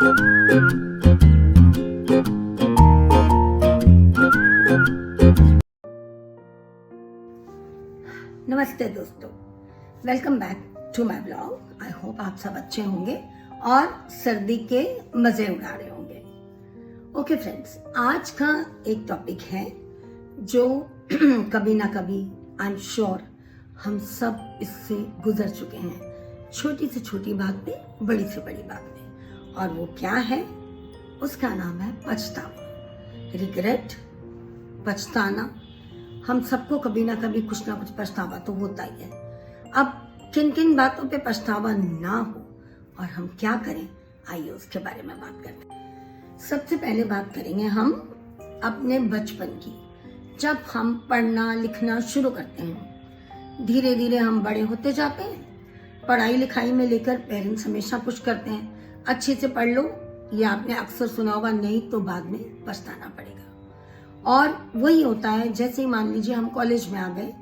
नमस्ते दोस्तों, welcome back to my blog. I hope आप सब अच्छे होंगे और सर्दी के मजे उड़ा रहे होंगे। ओके फ्रेंड्स, आज का एक टॉपिक है जो कभी ना कभी आई एम श्योर हम सब इससे गुजर चुके हैं। छोटी से छोटी बात पे, बड़ी से बड़ी बात पे, और वो क्या है? उसका नाम है पछतावा, रिग्रेट, पछताना। हम सबको कभी ना कभी कुछ ना कुछ पछतावा तो होता ही है। अब किन किन बातों पे पछतावा ना हो और हम क्या करें, आइए उसके बारे में बात करते हैं। सबसे पहले बात करेंगे हम अपने बचपन की। जब हम पढ़ना लिखना शुरू करते हैं, धीरे धीरे हम बड़े होते जाते हैं। पढ़ाई लिखाई में लेकर पेरेंट्स हमेशा पुश करते हैं, अच्छे से पढ़ लो। ये आपने अक्सर सुना होगा, नहीं तो बाद में पछताना पड़ेगा। और वही होता है, जैसे ही मान लीजिए हम कॉलेज में आ गए,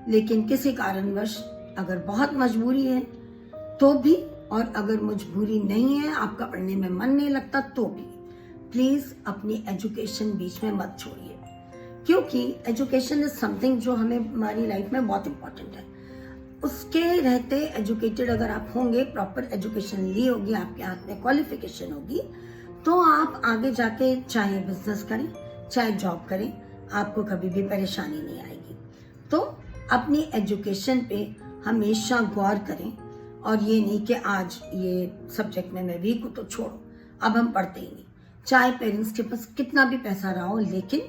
लेकिन किसी कारणवश अगर बहुत मजबूरी है तो भी, और अगर मजबूरी नहीं है, आपका पढ़ने में मन नहीं लगता तो भी, प्लीज अपनी एजुकेशन बीच में मत छोड़िए, क्योंकि एजुकेशन इज समथिंग जो हमें हमारी लाइफ में बहुत इंपॉर्टेंट है। उसके रहते एजुकेटेड अगर आप होंगे, प्रॉपर एजुकेशन ली होगी, आपके हाथ में क्वालिफिकेशन होगी, तो आप आगे जाके चाहे बिजनेस करें चाहे जॉब करें, आपको कभी भी परेशानी नहीं आएगी। तो अपनी एजुकेशन पे हमेशा गौर करें, और ये नहीं कि आज ये सब्जेक्ट में मैं वीक हूँ तो छोड़ो, अब हम पढ़ते ही नहीं। चाहे पेरेंट्स के पास कितना भी पैसा रहा हो, लेकिन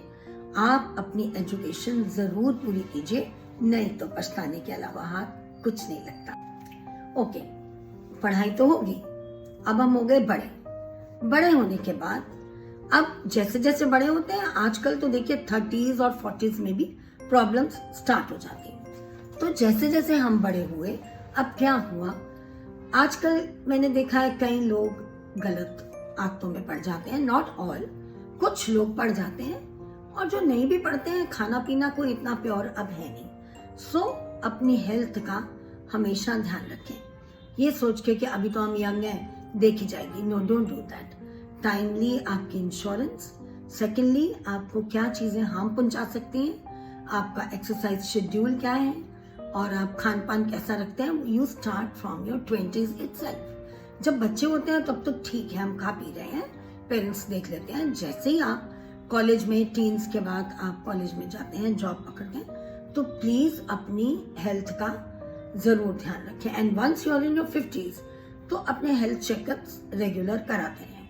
आप अपनी एजुकेशन जरूर पूरी कीजिए, नहीं तो पछताने के अलावा हाथ कुछ नहीं लगता। ओके, पढ़ाई तो होगी। अब हम हो गए बड़े। बड़े होने के बाद अब जैसे जैसे बड़े होते हैं, आजकल तो देखिए 30s और 40s में भी प्रॉब्लम्स स्टार्ट हो जाती हैं। तो जैसे जैसे हम बड़े हुए, अब क्या हुआ, आजकल मैंने देखा है कई लोग गलत आदतों में पड़ जाते हैं। नॉट ऑल, कुछ लोग पड़ जाते हैं, और जो नहीं भी पढ़ते हैं, खाना पीना कोई इतना प्योर अब है नहीं। सो अपनी हेल्थ का हमेशा ध्यान रखें, ये सोच के कि अभी तो हम यंग हैं, देखी जाएगी। No, don't do that. Timely आपकी इंश्योरेंस। सेकेंडली, आपको क्या चीजें हार्म पहुंचा सकती हैं, आपका एक्सरसाइज शेड्यूल क्या है, और आप खान पान कैसा रखते हैं। You start from your 20s itself. जब बच्चे होते हैं तब तो ठीक है, हम खा पी रहे हैं, पेरेंट्स देख लेते हैं। जैसे ही आप कॉलेज में, टीन्स के बाद आप कॉलेज में जाते हैं, जॉब पकड़ते हैं, तो प्लीज अपनी हेल्थ का जरूर ध्यान रखें। And once you are in your 50s, तो अपने हेल्थ चेकअप्स रेगुलर कराते हैं,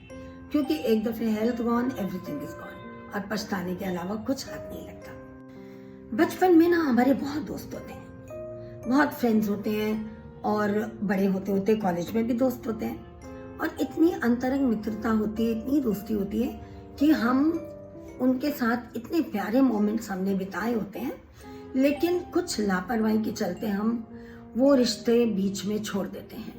क्योंकि एक दफे health gone, everything is gone, और पछताने के अलावा कुछ हाथ नहीं लगता। बचपन में ना हमारे बहुत दोस्त होते हैं, बहुत फ्रेंड्स होते हैं, और बड़े होते होते कॉलेज में भी दोस्त होते हैं, और इतनी अंतरंग मित्रता होती है, इतनी दोस्ती होती है कि हम उनके साथ इतने प्यारे मोमेंट्स हमने बिताए होते हैं, लेकिन कुछ लापरवाही के चलते हम वो रिश्ते बीच में छोड़ देते हैं।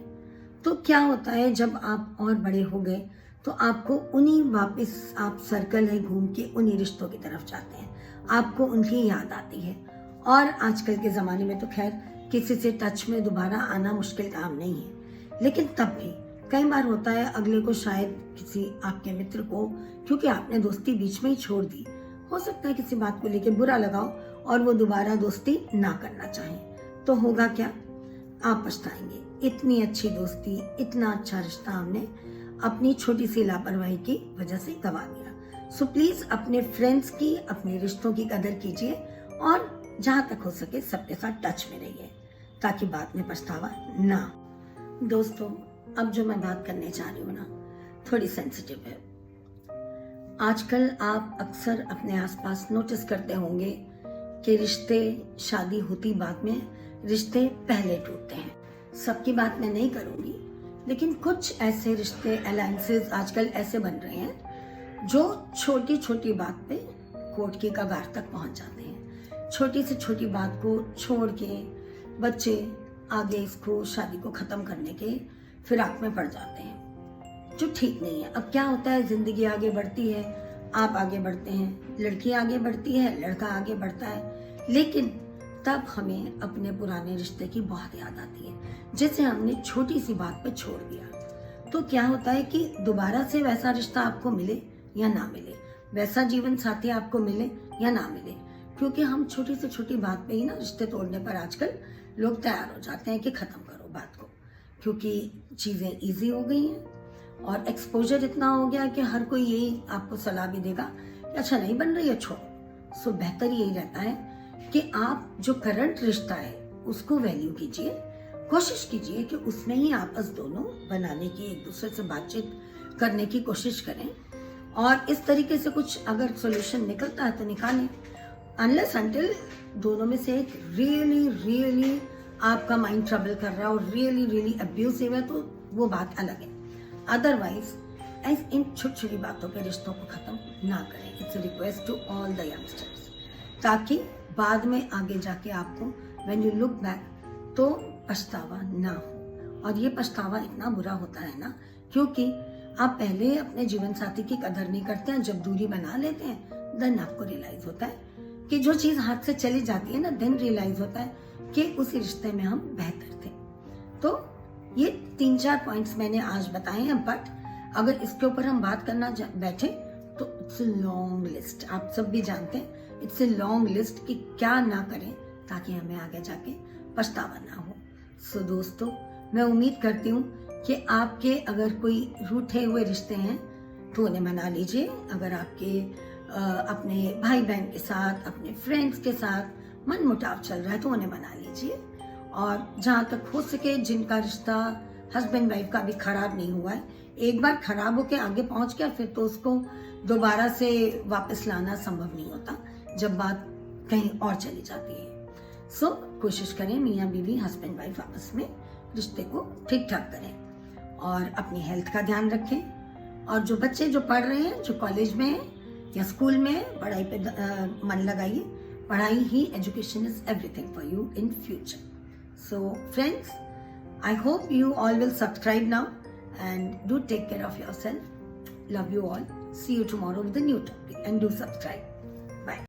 तो क्या होता है, जब आप और बड़े हो गए तो आपको उन्हीं वापस, आप सर्कल है घूम के उन्हीं रिश्तों की तरफ जाते हैं, आपको उनकी याद आती है। और आजकल के ज़माने में तो खैर किसी से टच में दोबारा आना मुश्किल काम नहीं है, लेकिन तब भी कई बार होता है अगले को, शायद किसी आपके मित्र को, क्योंकि आपने दोस्ती बीच में ही छोड़ दी, हो सकता है किसी बात को लेकर बुरा लगाओ और वो दोबारा दोस्ती ना करना चाहे, तो होगा क्या, आप पछताएंगे। इतनी अच्छी दोस्ती, इतना अच्छा रिश्ता हमने अपनी छोटी सी लापरवाही की वजह से गंवा दिया। सो प्लीज अपने फ्रेंड्स की, अपने रिश्तों की कदर कीजिए, और जहां तक हो सके सबके साथ टच में रहिए, ताकि बाद में पछतावा ना। दोस्तों, अब जो मैं बात करने जा रही हूँ ना, थोड़ी सेंसिटिव है। आजकल आप अक्सर अपने आसपास नोटिस करते होंगे कि रिश्ते, शादी होती बाद में, रिश्ते पहले टूटते हैं। सबकी बात मैं नहीं करूंगी, लेकिन कुछ ऐसे रिश्ते, अलायंसेस आजकल ऐसे बन रहे हैं जो छोटी छोटी बात पे कोर्ट की कगार तक पहुंच जाते हैं। छोटी से छोटी बात को छोड़ के बच्चे आगे इसको, शादी को खत्म करने के फिराक में पड़ जाते हैं, जो ठीक नहीं है। अब क्या होता है, जिंदगी आगे बढ़ती है, आप आगे बढ़ते हैं, लड़की आगे बढ़ती है, लड़का आगे बढ़ता है, लेकिन तब हमें अपने पुराने रिश्ते की बहुत याद आती है, जैसे हमने छोटी सी बात पे छोड़ दिया। तो क्या होता है कि दोबारा से वैसा रिश्ता आपको मिले या ना मिले, वैसा जीवन साथी आपको मिले या ना मिले, क्योंकि हम छोटी से छोटी बात पे ही ना रिश्ते तोड़ने पर आजकल लोग तैयार हो जाते हैं कि खत्म करो बात को, क्योंकि चीजें इजी हो गई हैं और एक्सपोजर इतना हो गया कि हर कोई यही आपको सलाह भी देगा कि अच्छा नहीं बन रही है छोड़ो। सो बेहतर यही रहता है कि आप जो करंट रिश्ता है उसको वैल्यू कीजिए, कोशिश कीजिए कि उसमें ही आपस दोनों बनाने की, एक दूसरे से बातचीत करने की कोशिश करें और इस तरीके से कुछ अगर सॉल्यूशन निकलता है तो निकालें। अनलेस अंटिल दोनों में से एक रियली आपका माइंड ट्रबल कर रहा है और रियली अब्यूसिव है तो वो बात अलग है। अदरवाइज इन छोटी छोटी बातों के रिश्तों को खत्म ना करें। It's a request to all the youngsters, ताकि बाद में आगे जाके आपको व्हेन यू लुक बैक तो पछतावा ना हो। और ये पछतावा इतना बुरा होता है ना, क्योंकि आप पहले अपने जीवन साथी की कदर नहीं करते हैं, जब दूरी बना लेते हैं देन आपको रियलाइज होता है कि जो चीज हाथ से चली जाती है ना, देन रियलाइज होता है कि उसी रिश्ते में हम बेहतर थे। तो ये 3-4 पॉइंट्स मैंने आज बताए हैं, बट अगर इसके ऊपर हम बात करना बैठे तो इट्स अ लॉन्ग लिस्ट। आप सब भी जानते हैं इट्स अ लॉन्ग लिस्ट कि क्या ना करें ताकि हमें आगे जाके पछतावा ना हो। सो दोस्तों, मैं उम्मीद करती हूँ कि आपके अगर कोई रूठे हुए रिश्ते हैं तो उन्हें मना लीजिए। अगर आपके अपने भाई बहन के साथ, अपने फ्रेंड्स के साथ मन मुटाव चल रहा है तो उन्हें मना लीजिए। और जहाँ तक हो सके जिनका रिश्ता हस्बैंड वाइफ का भी खराब नहीं हुआ है, एक बार खराब होके आगे पहुंच गया फिर तो उसको दोबारा से वापस लाना संभव नहीं होता जब बात कहीं और चली जाती है। सो कोशिश करें मियाँ बीवी हस्बैंड वाइफ आपस में रिश्ते को ठीक ठाक करें और अपनी हेल्थ का ध्यान रखें। और जो बच्चे जो पढ़ रहे हैं, जो कॉलेज में हैं या स्कूल में हैं, पढ़ाई पे मन लगाइए। पढ़ाई ही, education is everything for you in future. So friends, I hope you all will subscribe now and do take care of yourself. Love you all. See you tomorrow with a new topic and do subscribe.